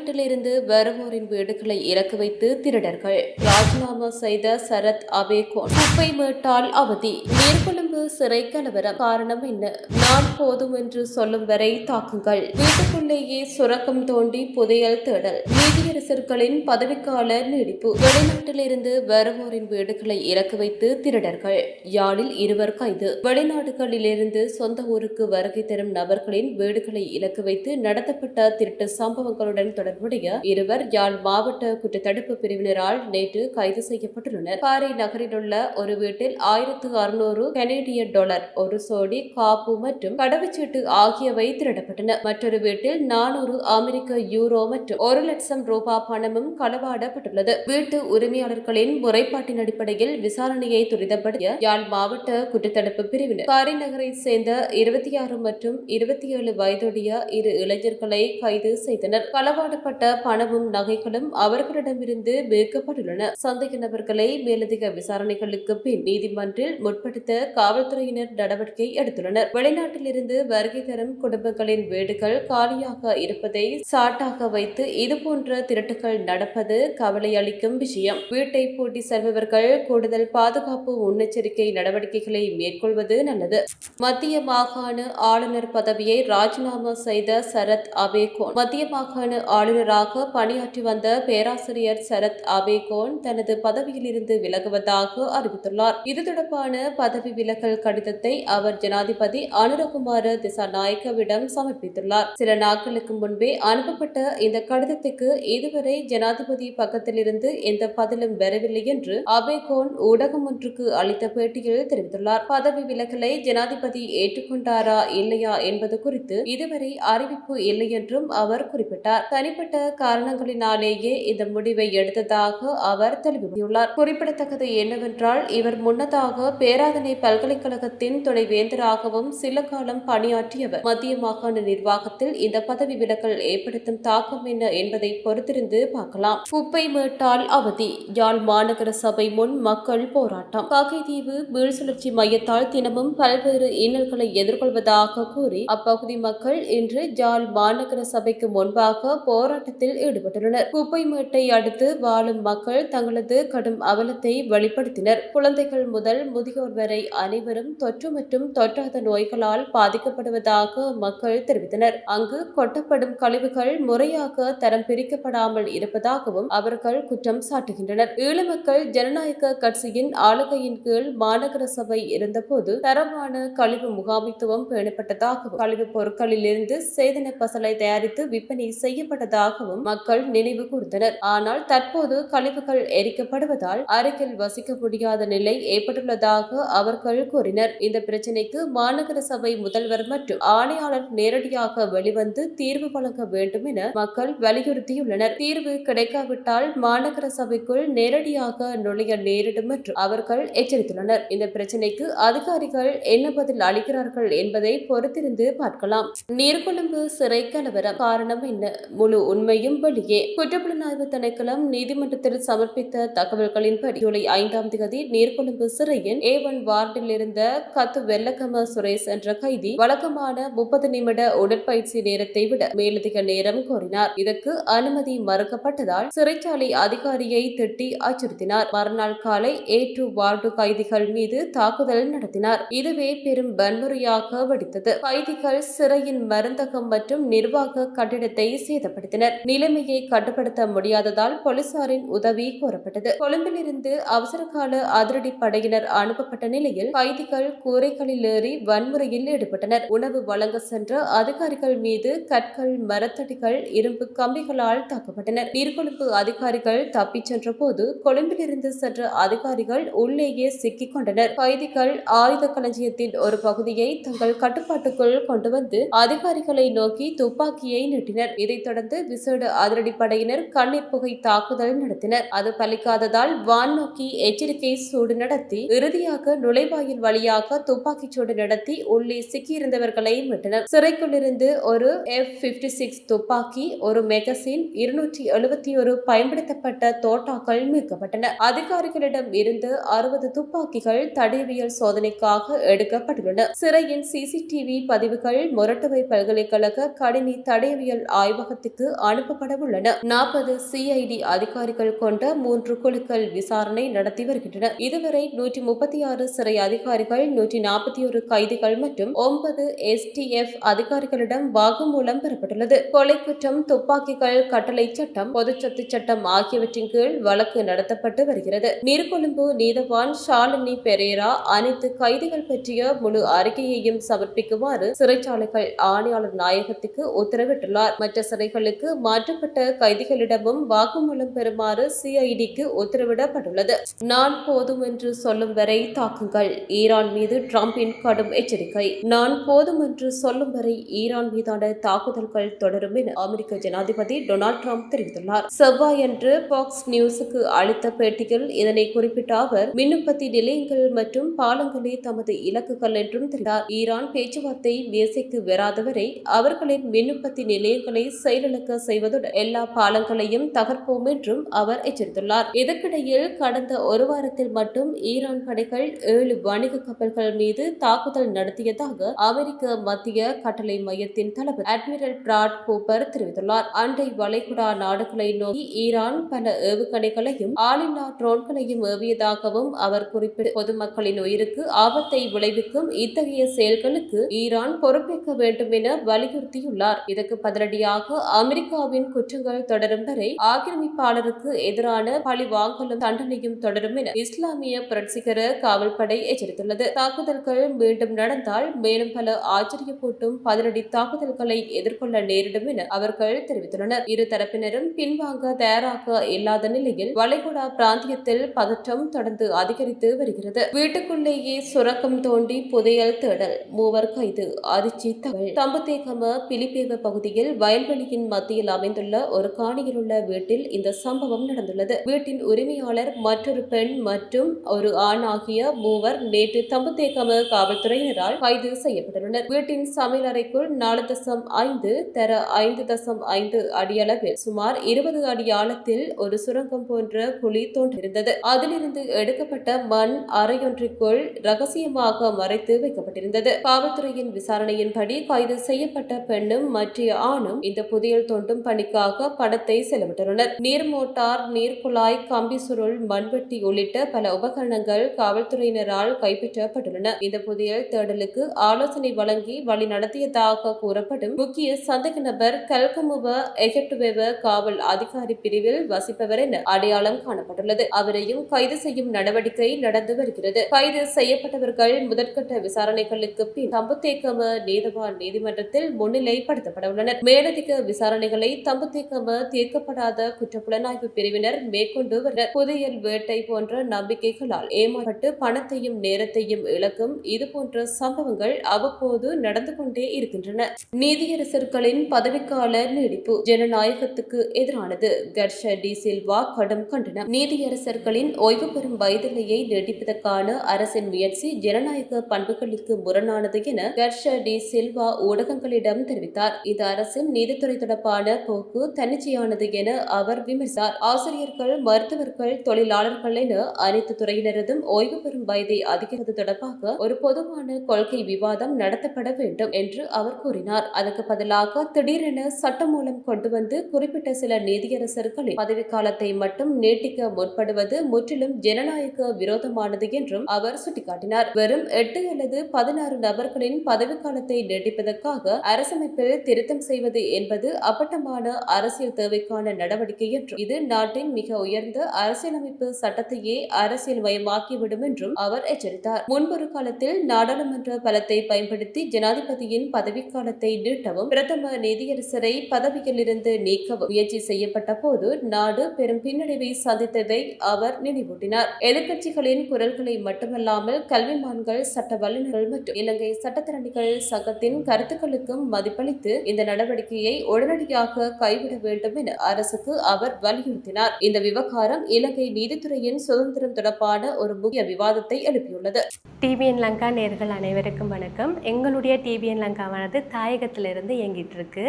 வெளிநாட்டிலிருந்து வருவோரின் வீடுகளை இறக்கு வைத்து திருடர்கள். ராஜினாமா செய்த சரத் அபேகோன் குப்பை மேட்டால் அவதி. நீர்கொழும்பு சிறை கலவரம். காரணம் என்ன? நான் போதும் என்று சொல்லும் வரை தாக்குங்கள். வீட்டுக்குள்ளேயே சுரக்கம் தோண்டி புதையல் தேடல். நீதியரசர்களின் பதவிக்கால நீடிப்பு. வெளிநாட்டிலிருந்து வருவோரின் வீடுகளை இறக்கு வைத்து திருடர்கள். யாழில் 2 கைது. வெளிநாடுகளிலிருந்து சொந்த ஊருக்கு வருகை தரும் நபர்களின் வீடுகளை இலக்கு வைத்து நடத்தப்பட்ட திருட்டு சம்பவங்களுடன் தொடர்புடைய 2 யாழ் மாவட்ட குற்றத்தடுப்பு பிரிவினரால் நேற்று கைது செய்யப்பட்டுள்ளனர். பாறை நகரில் உள்ள ஒரு வீட்டில் 1600 கனேடிய டாலர், ஒரு சோடி காப்பு மற்றும் கடவுச்சீட்டு ஆகியவை திருடப்பட்டன. மற்றொரு வீட்டில் 400 அமெரிக்க யூரோ மற்றும் 1 லட்சம் ரூபாய் பணமும் களவாடப்பட்டுள்ளது. வீட்டு உரிமையாளர்களின் முறைப்பாட்டின் அடிப்படையில் விசாரணையை துரிதப்படுத்திய யாழ் மாவட்ட குற்றத்தடுப்பு பிரிவினர் பாறை நகரை சேர்ந்த 26 மற்றும் 27 வயதுடைய 2 இளைஞர்களை கைது செய்தனர். களவாடப்பட்ட பணமும் நகைகளும் அவர்களிடமிருந்து மீட்கப்பட்டுள்ளன. சந்தேக நபர்களை மேலதிக விசாரணைகளுக்கு பின் நீதிமன்றில் முற்படுத்த காவல்துறையினர் நடவடிக்கை எடுத்துள்ளனர். வெளிநாட்டிலிருந்து வருகை தரும் குடும்பங்களின் வீடுகள் காலியாக இருப்பதை சாட்டாக வைத்து இதுபோன்ற திருட்டுகள் நடப்பது கவலை அளிக்கும் விஷயம். வீட்டை பூட்டி செல்பவர்கள் கூடுதல் பாதுகாப்பு முன்னெச்சரிக்கை நடவடிக்கைகளை மேற்கொள்வது நல்லது. மத்திய மாகாண ஆளுநர் பதவியை ராஜினாமா செய்த சரத் அபேகோன். மத்திய மாகாண ஆளுநராக பணியாற்றி வந்த பேராசிரியர் சரத் அபேகோன் தனது பதவியிலிருந்து விலகுவதாக அறிவித்துள்ளார். இது தொடர்பான பதவி விலகல் கடிதத்தை அவர் ஜனாதிபதி அனுரகுமார திசாநாயக்கவிடம் சமர்ப்பித்துள்ளார். சில நாட்களுக்கு முன்பே அனுப்பப்பட்ட இந்த கடிதத்துக்கு இதுவரை ஜனாதிபதி பக்கத்திலிருந்து எந்த பதிலும் வரவில்லை என்று அபேகோன் ஊடகம் ஒன்றுக்கு அளித்த பேட்டியில் தெரிவித்துள்ளார். பதவி விலகலை ஜனாதிபதி ஏற்றுக்கொண்டாரா இல்லையா என்பது குறித்து இதுவரை அறிவிப்பு இல்லை என்றும் அவர் குறிப்பிட்டார். தனிப்பட்ட காரணங்களினாலேயே இந்த முடிவை எடுத்ததாக அவர் தெளிவுபடுத்தியுள்ளார். குறிப்பிடத்தக்கது என்னவென்றால் இவர் முன்னதாக பேராதனை பல்கலைக்கழகத்தின் துணைவேந்தராகவும் சில காலம் பணியாற்றியவர். மத்திய மாகாண நிர்வாகத்தில் இந்த பதவி விலகல் ஏற்படுத்தும் தாக்கம் என்ன என்பதை பொறுத்திருந்து பார்க்கலாம். குப்பை மேட்டால் அவதி. யாழ் மாநகர சபை முன் மக்கள் போராட்டம். காக்கைதீவு மீள்சுழற்சி மையத்தால் தினமும் பல்வேறு இன்னல்களை எதிர்கொள்வதாக கூறி அப்பகுதி மக்கள் இன்று யாழ் மாநகர சபைக்கு முன்பாக போராட்டத்தில் ஈடுபட்டுள்ளனர். குப்பை மேட்டை அடுத்து வாழும் மக்கள் தங்களது கடும் அவலத்தை வெளிப்படுத்தினர். குழந்தைகள் முதல் முதியோர் வரை அனைவரும் தொற்று மற்றும் தொற்றாத நோய்களால் பாதிக்கப்படுவதாக மக்கள் தெரிவித்தனர். அங்கு கொட்டப்படும் கழிவுகள் முறையாக தரம் பிரிக்கப்படாமல் இருப்பதாகவும் அவர்கள் குற்றம் சாட்டுகின்றனர். ஈழ மக்கள் ஜனநாயக கட்சியின் ஆளுகையின் கீழ் மாநகர சபை இருந்தபோது தரமான கழிவு முகாமைத்துவம் பேணப்பட்டதாகவும் கழிவுப் பொருட்களிலிருந்து சேதன பசலை தயாரித்து விற்பனை செய்யப்பட்டதாகவும் மக்கள் நினைவு கூர்ந்தனர். ஆனால் தற்போது கழிவுகள் எரிக்கப்படுவதால் அருகில் வசிக்க முடியாத நிலை ஏற்பட்டுள்ளதாக அவர்கள் கூறினர். இந்த பிரச்சினைக்கு மாநகர சபை முதல்வர் மற்றும் ஆணையாளர் நேரடியாக வெளிவந்து தீர்வு வழங்க வேண்டும் என மக்கள் வலியுறுத்தியுள்ளனர். தீர்வு கிடைக்காவிட்டால் மாநகர சபைக்குள் நேரடியாக நுழைய நேரிடும் என்று அவர்கள் எச்சரித்துள்ளனர். இந்த பிரச்சினைக்கு அதிகாரிகள் என்ன பதில் அளிக்கிறார்கள் என்பதை பொறுத்திருந்து பார்க்கலாம். நீர்கொழும்பு சிறை கலவரம். காரணம் என்ன? முழு உண்மையும் வெளியே. குற்றப்புலனாய்வு திணைக்களம் நீதிமன்றத்தில் சமர்ப்பித்த தகவல்களின்படி ஜூலை 5ஆம் தேதி நீர்கொழும்பு சிறையின் A1 வார்டில் இருந்த கத்து வெள்ளக்கம சுரேஷ் என்ற கைதி வழக்கமான 30 நிமிட உடற்பயிற்சி நேரத்தை விட மேலதிக நேரம் கோரினார். இதற்கு அனுமதி மறுக்கப்பட்டதால் சிறைச்சாலை அதிகாரியை திட்டி அச்சுறுத்தினார். மறுநாள் காலை A2 வார்டு கைதிகள் மீது தாக்குதல் நடத்தினார். இதுவே பெரும் வன்முறையாக வெடித்தது. கைதிகள் சிறையின் மருந்தகம் மற்றும் நிர்வாக கட்டிடத்தை சேதப்படுத்தினர். நிலைமையை கட்டுப்படுத்த முடியாததால் போலீசாரின் உதவி கோரப்பட்டது. கொழும்பிலிருந்து அவசரகால அதிரடி படையினர் அனுப்பப்பட்ட நிலையில் கைதிகள் கூரைகளில் ஏறி வன்முறையில் ஈடுபட்டனர். உணவு வழங்க சென்ற அதிகாரிகள் மீது கற்கள், மரத்தடிகள், இரும்பு கம்பிகளால் தாக்கப்பட்டனர். நீர்கொழும்பு அதிகாரிகள் தப்பிச் சென்ற போது கொழும்பிலிருந்து சென்ற அதிகாரிகள் உள்ளேயே சிக்கிக் கொண்டனர். கைதிகள் ஆயுத களஞ்சியத்தின் ஒரு பகுதியை தங்கள் கட்டுப்பாட்டுக்குள் கொண்டு வந்து அதிகாரிகளை நோக்கி துப்பாக்கியை நீட்டினர். இதைத் தொடர்ந்து விசேட அதிரடி படையினர் கண்ணீர் புகை தாக்குதல் நடத்தினர். அது பலிக்காததால் வான் நோக்கி எச்சரிக்கை சூடு நடத்தி இறுதியாக நுழைவாயில் வழியாக துப்பாக்கிச் சூடு நடத்தி உள்ளே சிக்கியிருந்தவர்களை மீட்டனர். சிறைக்குள்ளிருந்து ஒரு F56 துப்பாக்கி, ஒரு மெகசின், 271 பயன்படுத்தப்பட்ட தோட்டாக்கள் மீட்கப்பட்டன. அதிகாரிகளிடம் இருந்து 60 துப்பாக்கிகள் தடயவியல் சோதனைக்காக எடுக்கப்பட்டுள்ளன. சிறையின் CCTV பதிவுகள் மொரட்டுவை பல்கலைக்கழக கணினி தடயவியல் ஆய்வகத்துக்கு அனுப்பப்பட உள்ளன. 40 CID அதிகாரிகள் கொண்ட 3 குழுக்கள் விசாரணை நடத்தி வருகின்றன. இதுவரை 136 சிறை அதிகாரிகள், 141 கைதிகள் மற்றும் 9 STF அதிகாரிகளிடம் வாக்குமூலம் பெறப்பட்டுள்ளது. கொலை குற்றம், துப்பாக்கிகள், கட்டளை சட்டம், பொதுச்சொத்து சட்டம் ஆகியவற்றின் கீழ் வழக்கு நடத்தப்பட்டு வருகிறது. நீர்கொழும்பு நீதவான் ஷாலினி பெரேரா அனைத்து கைதிகள் பற்றிய முழு அறிக்கையையும் சமர்ப்பிக்குமாறு சிறைச்சாலைகள் ஆணையாளர் நாயகத்துக்கு உத்தரவிட்டுள்ளார். மற்ற சிறைகளுக்கு மாற்றப்பட்ட கைதிகளிடமும் வாக்குமூலம் பெறுமாறு CIDக்கு உத்தரவிடப்பட்டுள்ளது. நான் போதும் என்று சொல்லும் வரை தாக்குங்கள். ஈரான் மீது டிரம்பின் கடும் எச்சரிக்கை. நான் போதும் என்று சொல்லும் வரை ஈரான் மீதான தாக்குதல்கள் தொடரும் என அமெரிக்க ஜனாதிபதி டொனால்ட் ட்ரம்ப் தெரிவித்துள்ளார். செவ்வாயன்று பாக்ஸ் நியூஸுக்கு அளித்த பேட்டியில் இதனை குறிப்பிட்ட அவர், மின்னுற்பத்தி நிலையங்கள் மற்றும் பாலங்களே தமது இலக்குகள் என்றும் தெரிவித்தார். ஈரான் பேச்சுவார்த்தை மேசைக்கு வராதவரை அவர்களின் மின்னுற்பத்தி நிலையங்களை செயலிழக்க செய்வதுடன் எல்லா பாலங்களையும் தகர்ப்போம் என்றும் அவர் எச்சரித்துள்ளார். இதற்கிடையில் கடந்த ஒரு வாரத்தில் மட்டும் ஈரான் படைகள் 7 வணிக கப்பல்கள் மீது தாக்குதல் நடத்தியதாக அமெரிக்க மத்திய கட்டளை மையத்தின் தலைவர் அட்மிரல் பிராட் கூப்பர் தெரிவித்துள்ளார். அண்டை வளைகுடா நாடுகளை நோக்கி ஈரான் பல ஏவுகணைகளையும் ஆளில்லா ட்ரோன்களையும் ஏவியதாகவும் அவர் குறிப்பிட்டு, பொதுமக்களின் உயிருக்கு ஆபத்தை விளைவிக்கும் இத்தகைய செயல்களுக்கு ஈரான் பொறுப்பேற்க வேண்டும் என வலியுறுத்தியுள்ளார். இதற்கு பதிலடியாக அமெரிக்காவின் குற்றங்கள் தொடரும் வரை ஆக்கிரமிப்பாளருக்கு எதிரான பழிவாங்கலும் தண்டனையும் தொடரும் என இஸ்லாமிய புரட்சிகர காவல்படை எச்சரித்துள்ளது. தாக்குதல்கள் மீண்டும் நடந்தால் மேலும் பல ஆச்சரியப்பூட்டும் பதிலடி தாக்குதல்களை எதிர்கொள்ள நேரிடும் என அவர்கள் தெரிவித்துள்ளனர். இரு தரப்பினரும் பின்வாங்க தயாராக இல்லாத நிலையில் வளைகுடா பிராந்தியத்தில் பதற்றம் தொடர்ந்து அதிகரித்து வருகிறது. வீட்டுக்குள்ளேயே சுரக்கம் தோண்டி புதையல் தேடல், 3 கைது, அதிர்ச்சி தகவல். தம்புத்தேகம பிலிப்பேவ பகுதியில் வயல்வெளியின் மத்தியில் அமைந்துள்ள ஒரு காணியில் உள்ள வீட்டில் இந்த சம்பவம் நடந்துள்ளது. வீட்டின் உரிமையாளர், மற்றொரு பெண் மற்றும் ஒரு ஆண் ஆகிய 3 நேற்று தம்புத்தேகம காவல்துறையினரால் கைது செய்யப்பட்டுள்ளனர். வீட்டின் சமையலறைக்குள் 4.5 தர 5.5 அடியளவில் சுமார் 20 அடி ஆழத்தில் ஒரு சுரங்கம் போன்ற குழி தோன்றியிருந்தது. அதிலிருந்து எடுக்கப்பட்ட மண் அறையொன்றிற்குள் ரகசியமாக மறைத்து வைக்கப்பட்டிருந்தது. காவல்துறையின் விசாரணையின்படி கைது செய்யப்பட்ட பெண்ணும் மற்ற ஆணும் இந்த புதையல் தோண்டும் பணிக்காக பணத்தை செலவிட்டுள்ளனர். நீர் மோட்டார், நீர்க்குழாய், கம்பி சுருள், மண்வெட்டி உள்ளிட்ட பல உபகரணங்கள் காவல்துறையினரால் கைப்பற்றப்பட்டுள்ளன. இந்த புதையல் தேடலுக்கு ஆலோசனை வழங்கி வழி நடத்தியதாக கூறப்படும் முக்கிய சந்தேக நபர் கல்கமுவ எகட்டுவெவ காவல் அதிகாரி பிரிவில் வசிப்பவர் என அடையாளம் காணப்பட்டுள்ளது. அவரையும் கைது செய்யும் நடவடிக்கை நடந்து வருகிறது. கைது செய்யப்பட்டவர்கள் முதற்கட்ட விசாரணைகளுக்கு பின் தம்புத்தேகம நீதவான் நீதிமன்றத்தில் முன்னிலைப்படுத்தப்பட உள்ளனர். மேலதிக விசாரணைகளை தம்புத்தேகம தீர்க்கப்படாத குற்றப்புலனாய்வு பிரிவினர் மேற்கொண்டு வருகின்றனர். புதையல் வேட்டை போன்ற நம்பிக்கைகளால் ஏமாற்றப்பட்டு பணத்தையும் நேரத்தையும் இழக்கும் இதுபோன்ற சம்பவங்கள் அவ்வப்போது நடந்து கொண்டே இருக்கின்றன. நீதியரசர்களின் பதவிக்கால நீடிப்பு ஜனநாயகத்துக்கு எதிரானது. கர்ஷ டி சில்வா கடும் கண்டனம். நீதியரசர்களின் ஓய்வு பெறும் வயதிலேயே நீடிப்பதற்கான அரசின் முயற்சி ஜனநாயக பண்புகளுக்கு முரணானது என கர்ஷ டி சில்வா ஊடகங்களிடம் தெரிவித்தார். இது அரசின் நீதித்துறை தொடர்பான போக்கு தன்னிச்சையானது என அவர் விமர்சித்தார். ஆசிரியர்கள், மருத்துவர்கள், தொழிலாளர்கள் என அனைத்து துறையினரதும் ஓய்வு பெறும் வயதை அதிகரிப்பது தொடர்பாக ஒரு பொதுவான கொள்கை விவாதம் நடத்தப்பட வேண்டும் என்று அவர் கூறினார். அதற்கு பதிலாக திடீரென சட்டம் மூலம் கொண்டு வந்து குறிப்பிட்ட சில நீதியரசர்களின் பதவிக்காலத்தை மட்டும் நீட்டிக்க முற்படுவது முற்றிலும் ஜனநாயக விரோதமானது என்றும் அவர் சுட்டிக்காட்டினார். வெறும் 8 அல்லது 16 நபர்களின் பதவிக்காலத்தை நீட்டிப்பதற்காக அரசமைப்பில் திருத்தம் செய்வது என்பது அப்பட்டமான அரசியல் தேவைக்கான நடவடிக்கை என்றும் இது நாட்டின் மிக உயர்ந்த அரசியலமைப்பு சட்டத்தையே அரசியல் மயமாக்கிவிடும் என்றும் அவர் எச்சரித்தார். முன்பொரு காலத்தில் நாடாளுமன்ற பலத்தை பயன்படுத்தி ஜனாதிபதியின் பதவிக்காலத்தை நீட்டவும் பிரதம நீதியரசரை பதவியில் இருந்து நீக்கவும் முயற்சி செய்யப்பட்ட போது நாடு பெரும் பின்னடைவை சந்தித்ததை அவர் நினைவூட்டினார். எதிர்க்கட்சிகளின் குரல்களை மட்டுமல்லாமல் கல்விமான்கள், சட்ட வல்லுநர்கள் மற்றும் இலங்கை சட்டத்தரணிகள் சங்கத்தின் கருத்துக்களுக்கும் மதிப்பளித்து இந்த நடவடிக்கையை உடனடியாக கைவிட வேண்டும் என அரசுக்கு அவர் வலியுறுத்தினார். இந்த விவகாரம் இலங்கை நீதித்துறையின் சுதந்திரம் தொடர்பான ஒரு முக்கிய விவாதத்தை எழுப்பியுள்ளது. டிபிஎன் லங்கா நேயர்கள் அனைவருக்கும் வணக்கம். எங்களுடைய டிபிஎன் லங்காவானது தாயகத்திலிருந்து இயங்கிட்டு இருக்கு.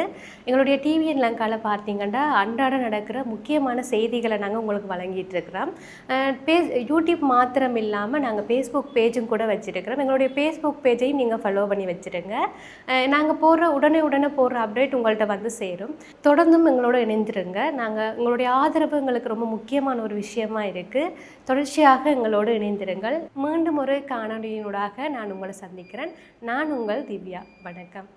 எங்களுடைய டிபிஎன் லங்காவில் பார்த்தீங்கன்னா அன்றாட நடக்கிற முக்கியமான செய்திகளை நாங்கள் உங்களுக்கு வழங்கிட்டு இருக்கிறோம். யூடியூப் மாத்திரம் இல்லாமல் நாங்கள் ஃபேஸ்புக் பேஜும் கூட வச்சுருக்கிறோம். எங்களுடைய ஃபேஸ்புக் பேஜையும் நீங்கள் ஃபாலோ பண்ணி வச்சுருங்க. நாங்கள் உடனே போடுற அப்டேட் உங்கள்கிட்ட வந்து சேரும். தொடர்ந்தும் எங்களோட இணைந்திருங்க. உங்களுடைய ஆதரவு எங்களுக்கு ரொம்ப முக்கியமான ஒரு விஷயமா இருக்குது. தொடர்ச்சியாக எங்களோடு இணைந்திருங்கள். மீண்டும் ஒரு காணொலியினூடாக நான் உங்களை சந்திக்கிறேன். நான் உங்கள் திவ்யா. வணக்கம்.